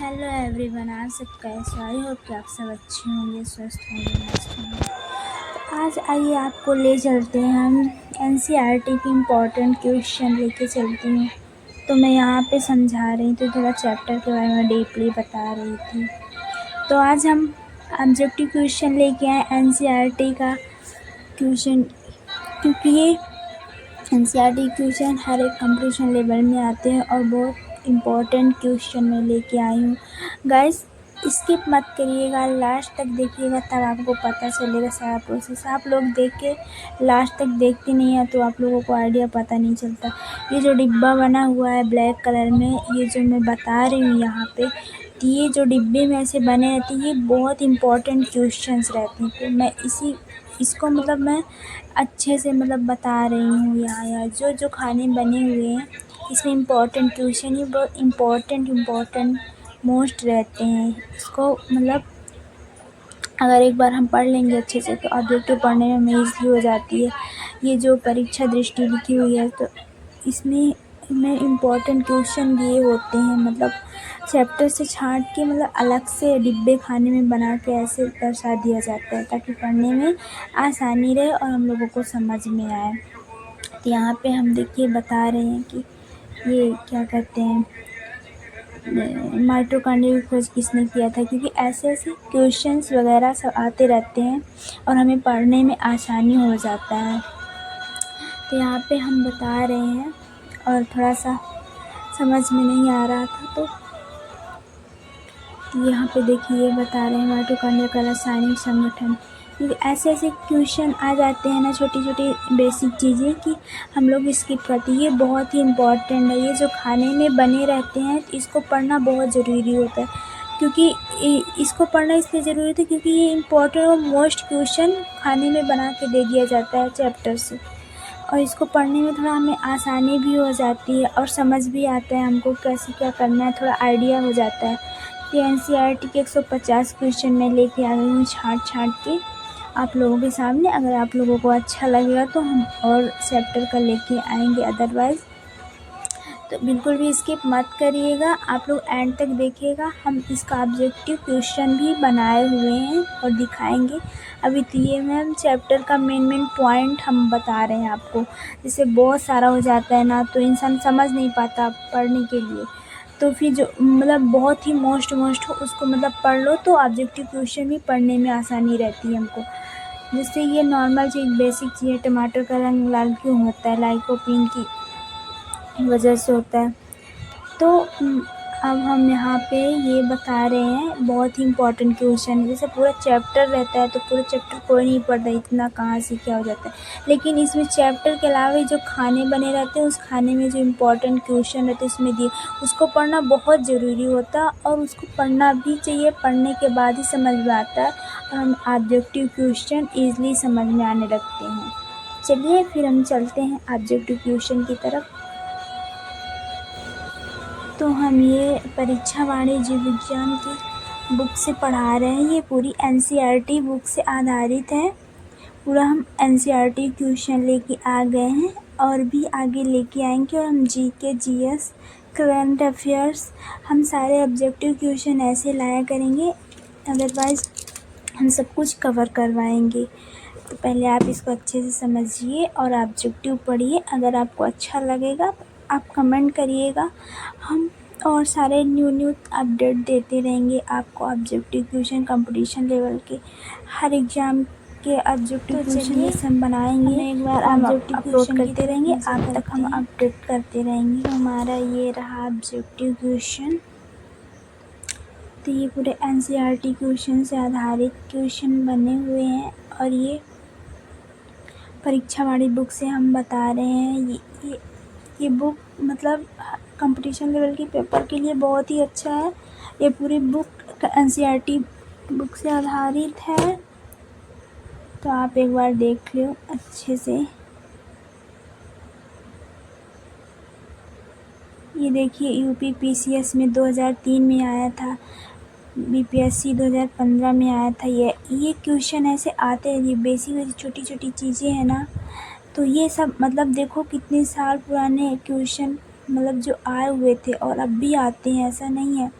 Hello everyone, आप सब कैसे? आई होप कि आप सब अच्छे होंगे, स्वस्थ होंगे, मस्त होंगे। तो आज आइए आपको ले चलते हैं हम एनसीईआरटी की इम्पोर्टेंट क्वेश्चन लेके चलती हूँ। तो मैं यहाँ पे समझा रही थी, थोड़ा चैप्टर के बारे में डीपली बता रही थी। तो आज हम ऑब्जेक्टिव क्वेश्चन लेके आए एनसीईआरटी का क्वेश्चन, क्योंकि ये एनसीईआरटी क्वेश्चन हर एक कंपटीशन लेवल में आते हैं और बहुत इम्पोर्टेंट क्वेश्चन मैं लेके आई हूँ। गाइस, स्किप मत करिएगा, लास्ट तक देखिएगा, तब आपको पता चलेगा सारा प्रोसेस। आप लोग देख के लास्ट तक देखते नहीं हैं तो आप लोगों को आइडिया पता नहीं चलता। ये जो डिब्बा बना हुआ है ब्लैक कलर में, ये जो मैं बता रही हूँ यहाँ पे, तो ये जो डिब्बे में ऐसे बने रहते हैं, ये बहुत इम्पोर्टेंट क्वेश्चंस रहते हैं। तो मैं इसको मैं अच्छे से बता रही हूँ। यहाँ जो खाने बने हुए हैं, इसमें इम्पोर्टेंट क्वेश्चन ही बहुत इम्पोर्टेंट मोस्ट रहते हैं। इसको अगर एक बार हम पढ़ लेंगे अच्छे से तो ऑब्जेक्टिव पढ़ने में हमें ईज़ी हो जाती है। ये जो परीक्षा दृष्टि लिखी हुई है, तो इसमें इम्पोर्टेंट क्वेश्चन दिए होते हैं, चैप्टर से छांट के अलग से डिब्बे खाने में बना के ऐसे दर्शा दिया जाता है ताकि पढ़ने में आसानी रहे और हम लोगों को समझ में आए। तो यहाँ पे हम देखिए बता रहे हैं कि ये क्या कहते हैं, माइटोकॉन्ड्रिया की खोज किसने किया था, क्योंकि ऐसे क्वेश्चंस वगैरह सब आते रहते हैं और हमें पढ़ने में आसानी हो जाता है। तो यहाँ पे हम बता रहे हैं और थोड़ा सा समझ में नहीं आ रहा था तो यहाँ पे देखिए बता रहे हैं माइटोकॉन्ड्रिया का रासायनिक संगठन। क्योंकि ऐसे क्वेश्चन आ जाते हैं ना, छोटी छोटी बेसिक चीज़ें कि हम लोग स्किप करते हैं। ये बहुत ही इम्पोर्टेंट है। ये जो खाने में बने रहते हैं इसको पढ़ना बहुत ज़रूरी होता है, क्योंकि इसको पढ़ना इसलिए ज़रूरी होता है क्योंकि ये इम्पोर्टेंट और मोस्ट क्वेश्चन खाने में बना के दे दिया जाता है चैप्टर से, और इसको पढ़ने में थोड़ा हमें आसानी भी हो जाती है और समझ भी आता है हमको कैसे क्या करना है, थोड़ा आइडिया हो जाता है। तो एनसीईआरटी के 150 क्वेश्चन मैं लेके आ गई हूँ छाँट के आप लोगों के सामने। अगर आप लोगों को अच्छा लगेगा तो हम और चैप्टर का लेके आएंगे, अदरवाइज़ तो बिल्कुल भी स्किप मत करिएगा। आप लोग एंड तक देखिएगा। हम इसका ऑब्जेक्टिव क्वेश्चन भी बनाए हुए हैं और दिखाएंगे। अभी तो ये मैम चैप्टर का मेन पॉइंट हम बता रहे हैं आपको। जैसे बहुत सारा हो जाता है ना, तो इंसान समझ नहीं पाता पढ़ने के लिए, तो फिर जो बहुत ही मोस्ट हो उसको पढ़ लो तो ऑब्जेक्टिव क्वेश्चन भी पढ़ने में आसानी रहती है हमको। जैसे ये नॉर्मल चीज़, बेसिक चीज़ है, टमाटर का रंग लाल क्यों होता है? लाइकोपीन की वजह से होता है। तो अब हम यहाँ पे ये बता रहे हैं, बहुत ही इम्पोर्टेंट क्वेश्चन है। जैसे पूरा चैप्टर रहता है तो पूरा चैप्टर कोई नहीं पढ़ता, इतना कहाँ से क्या हो जाता है, लेकिन इसमें चैप्टर के अलावा जो खाने बने रहते हैं उस खाने में जो इम्पोर्टेंट क्वेश्चन रहते हैं उसमें दिए, उसको पढ़ना बहुत ज़रूरी होता है और उसको पढ़ना भी चाहिए। पढ़ने के बाद ही समझ में आता है और हम ऑब्जेक्टिव क्वेश्चन ईज़िली समझ में आने लगते हैं। चलिए फिर हम चलते हैं ऑब्जेक्टिव क्वेश्चन की तरफ। तो हम ये परीक्षा वाणिज्य विज्ञान की बुक से पढ़ा रहे हैं। ये पूरी एनसीईआरटी बुक से आधारित है। पूरा हम एनसीईआरटी क्वेश्चन लेके आ गए हैं और भी आगे लेके आएंगे, और हम जीके, जीएस, करंट अफेयर्स, हम सारे ऑब्जेक्टिव क्वेश्चन ऐसे लाया करेंगे, अदरवाइज़ हम सब कुछ कवर करवाएंगे। तो पहले आप इसको अच्छे से समझिए और ऑब्जेक्टिव पढ़िए। अगर आपको अच्छा लगेगा आप कमेंट करिएगा। हम और सारे न्यू अपडेट देते रहेंगे आपको। ऑब्जेक्टिव क्वेश्चन कंपटीशन लेवल के हर एग्ज़ाम के ऑब्जेक्टिव क्वेश्चन ये सब बनाएंगे। एक बार ऑब्जेक्टिव अपलोड करते रहेंगे, आप तक हम अपडेट करते रहेंगे। तो हमारा ये रहा ऑब्जेक्टिव क्वेश्चन। तो ये पूरे एनसीईआरटी क्वेश्चन से आधारित क्वेश्चन बने हुए हैं और ये परीक्षा वाली बुक से हम बता रहे हैं। ये बुक कंपटीशन लेवल के पेपर के लिए बहुत ही अच्छा है। ये पूरी बुक एनसीईआरटी बुक से आधारित है, तो आप एक बार देख लो अच्छे से। ये देखिए यूपी पीसीएस में 2003 में आया था, बीपीएससी 2015 में आया था। ये क्वेश्चन ऐसे आते हैं, ये बेसिक छोटी चीज़ें हैं ना, तो ये सब देखो कितने साल पुराने क्वेश्चन जो आए हुए थे और अब भी आते हैं, ऐसा नहीं है।